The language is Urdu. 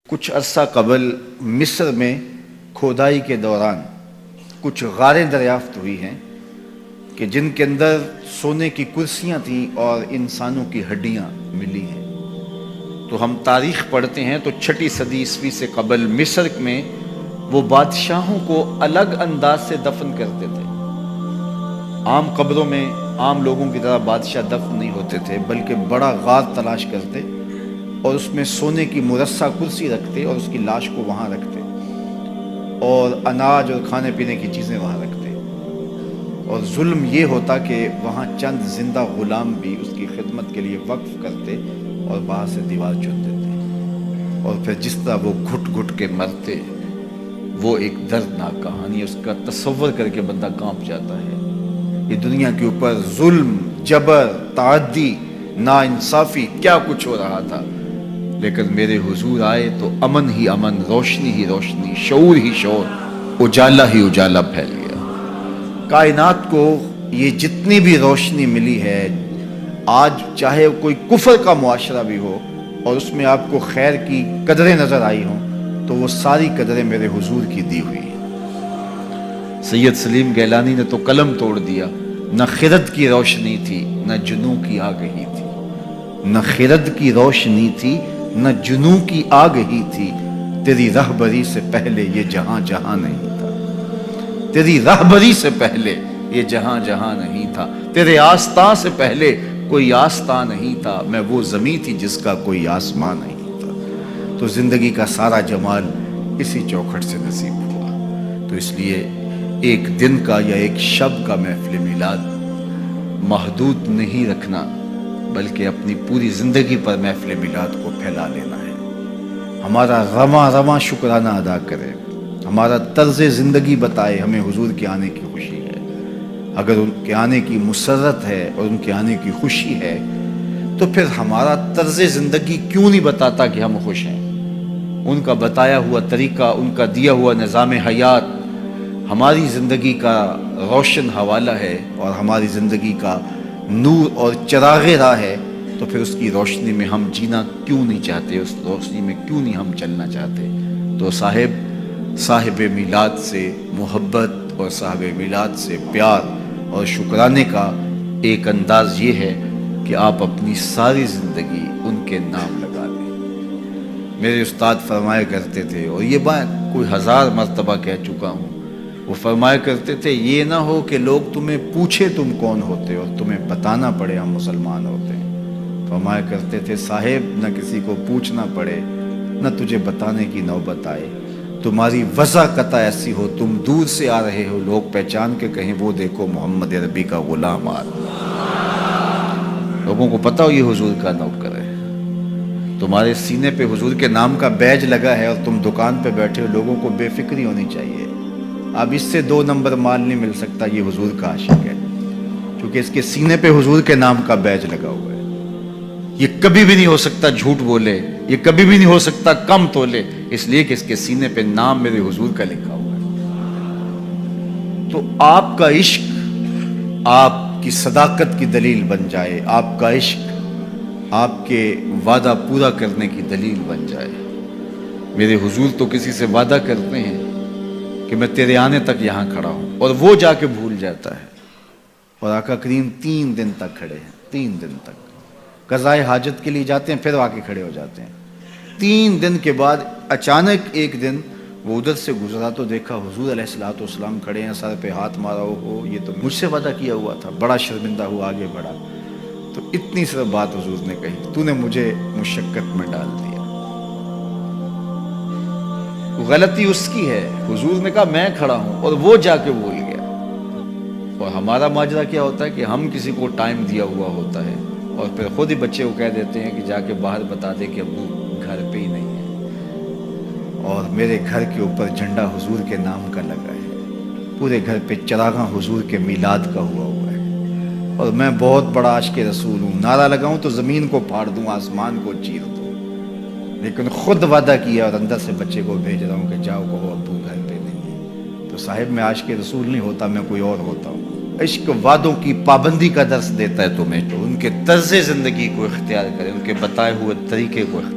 کچھ عرصہ قبل مصر میں کھودائی کے دوران کچھ غاریں دریافت ہوئی ہیں کہ جن کے اندر سونے کی کرسیاں تھیں اور انسانوں کی ہڈیاں ملی ہیں۔ تو ہم تاریخ پڑھتے ہیں تو 6 صدی عیسوی سے قبل مصر میں وہ بادشاہوں کو الگ انداز سے دفن کرتے تھے۔ عام قبروں میں عام لوگوں کی طرح بادشاہ دفن نہیں ہوتے تھے، بلکہ بڑا غار تلاش کرتے اور اس میں سونے کی مرصع کرسی رکھتے اور اس کی لاش کو وہاں رکھتے اور اناج اور کھانے پینے کی چیزیں وہاں رکھتے۔ اور ظلم یہ ہوتا کہ وہاں چند زندہ غلام بھی اس کی خدمت کے لیے وقف کرتے اور باہر سے دیوار چن دیتے، اور پھر جس طرح وہ گھٹ گھٹ کے مرتے، وہ ایک دردناک کہانی، اس کا تصور کر کے بندہ کانپ جاتا ہے۔ یہ دنیا کے اوپر ظلم، جبر، تعدی، ناانصافی کیا کچھ ہو رہا تھا، لیکن میرے حضور آئے تو امن ہی امن، روشنی ہی روشنی، شعور ہی شعور، اجالا ہی اجالا پھیل گیا۔ کائنات کو یہ جتنی بھی روشنی ملی ہے، آج چاہے کوئی کفر کا معاشرہ بھی ہو اور اس میں آپ کو خیر کی قدریں نظر آئی ہوں، تو وہ ساری قدریں میرے حضور کی دی ہوئی ہیں۔ سید سلیم گیلانی نے تو قلم توڑ دیا، نہ خرد کی روشنی تھی نہ جنوں کی آگہی تھی، نہ خرد کی روشنی تھی نہ جنوں کی آگہی تھی، تیری رہبری سے پہلے یہ جہاں جہاں نہیں تھا، تیری رہبری سے پہلے یہ جہاں جہاں نہیں تھا، تیرے آستاں سے پہلے کوئی آستاں نہیں تھا، میں وہ زمین تھی جس کا کوئی آسمان نہیں تھا۔ تو زندگی کا سارا جمال اسی چوکھٹ سے نصیب ہوا۔ تو اس لیے ایک دن کا یا ایک شب کا محفل میلاد محدود نہیں رکھنا، بلکہ اپنی پوری زندگی پر محفل میلاد کو پھیلا لینا ہے۔ ہمارا رواں رواں شکرانہ ادا کرے، ہمارا طرز زندگی بتائے ہمیں حضور کے آنے کی خوشی ہے۔ اگر ان کے آنے کی مسرت ہے اور ان کے آنے کی خوشی ہے، تو پھر ہمارا طرز زندگی کیوں نہیں بتاتا کہ ہم خوش ہیں؟ ان کا بتایا ہوا طریقہ، ان کا دیا ہوا نظام حیات ہماری زندگی کا روشن حوالہ ہے اور ہماری زندگی کا نور اور چراغ راہ ہے، تو پھر اس کی روشنی میں ہم جینا کیوں نہیں چاہتے، اس روشنی میں کیوں نہیں ہم چلنا چاہتے؟ تو صاحب میلاد سے محبت اور صاحب میلاد سے پیار اور شکرانے کا ایک انداز یہ ہے کہ آپ اپنی ساری زندگی ان کے نام لگا لیں۔ میرے استاد فرمایا کرتے تھے، اور یہ بات کوئی 1000 مرتبہ کہہ چکا ہوں، وہ فرمایا کرتے تھے یہ نہ ہو کہ لوگ تمہیں پوچھے تم کون ہوتے اور تمہیں بتانا پڑے ہم مسلمان ہوتے ہیں۔ فرمایا کرتے تھے صاحب، نہ کسی کو پوچھنا پڑے نہ تجھے بتانے کی نوبت آئے، تمہاری وضع قطع ایسی ہو، تم دور سے آ رہے ہو، لوگ پہچان کے کہیں وہ دیکھو محمد عربی کا غلام آ رہا۔ لوگوں کو پتہ ہو یہ حضور کا نوکر ہے۔ تمہارے سینے پہ حضور کے نام کا بیج لگا ہے اور تم دکان پہ بیٹھے ہو، لوگوں کو بے فکری ہونی چاہیے۔ اب اس سے 2 نمبر مال نہیں مل سکتا، یہ حضور کا عاشق ہے، کیونکہ اس کے سینے پہ حضور کے نام کا بیج لگا ہوا ہے۔ یہ کبھی بھی نہیں ہو سکتا جھوٹ بولے، یہ کبھی بھی نہیں ہو سکتا کم تولے، اس لیے کہ اس کے سینے پہ نام میرے حضور کا لکھا ہوا ہے۔ تو آپ کا عشق آپ کی صداقت کی دلیل بن جائے، آپ کا عشق آپ کے وعدہ پورا کرنے کی دلیل بن جائے۔ میرے حضور تو کسی سے وعدہ کرتے ہیں کہ میں تیرے آنے تک یہاں کھڑا ہوں، اور وہ جا کے بھول جاتا ہے۔ اور آقا کریم 3 دن تک کھڑے ہیں، 3 دن تک قضائے حاجت کے لیے جاتے ہیں، پھر آ کے کھڑے ہو جاتے ہیں۔ 3 دن کے بعد اچانک ایک دن وہ ادھر سے گزرا تو دیکھا حضور علیہ الصلوۃ والسلام کھڑے ہیں، سر پہ ہاتھ مارا ہو، یہ تو مجھ سے وعدہ کیا ہوا تھا۔ بڑا شرمندہ ہوا، آگے بڑھا تو اتنی صرف بات حضور نے کہی، تو نے مجھے مشقت میں ڈال دیا۔ غلطی اس کی ہے، حضور نے کہا میں کھڑا ہوں اور وہ جا کے بھول گیا۔ اور ہمارا ماجرا کیا ہوتا ہے کہ ہم کسی کو ٹائم دیا ہوا ہوتا ہے اور پھر خود ہی بچے کو کہہ دیتے ہیں کہ جا کے باہر بتا دے کہ ابو گھر پہ ہی نہیں ہے، اور میرے گھر کے اوپر جھنڈا حضور کے نام کا لگا ہے، پورے گھر پہ چراغاں حضور کے میلاد کا ہوا ہوا ہے، اور میں بہت بڑا عاشق رسول ہوں، نعرہ لگاؤں تو زمین کو پھاڑ دوں، آسمان کو چیر دوں، لیکن خود وعدہ کیا اور اندر سے بچے کو بھیج رہا ہوں کہ جاؤ کہو ابو گھر پہ نہیں ہے۔ تو صاحب میں عاشق رسول نہیں ہوتا، میں کوئی اور ہوتا ہوں۔ عشق وعدوں کی پابندی کا درس دیتا ہے تمہیں، تو ان کے طرز زندگی کو اختیار کرے، ان کے بتائے ہوئے طریقے کو اختیار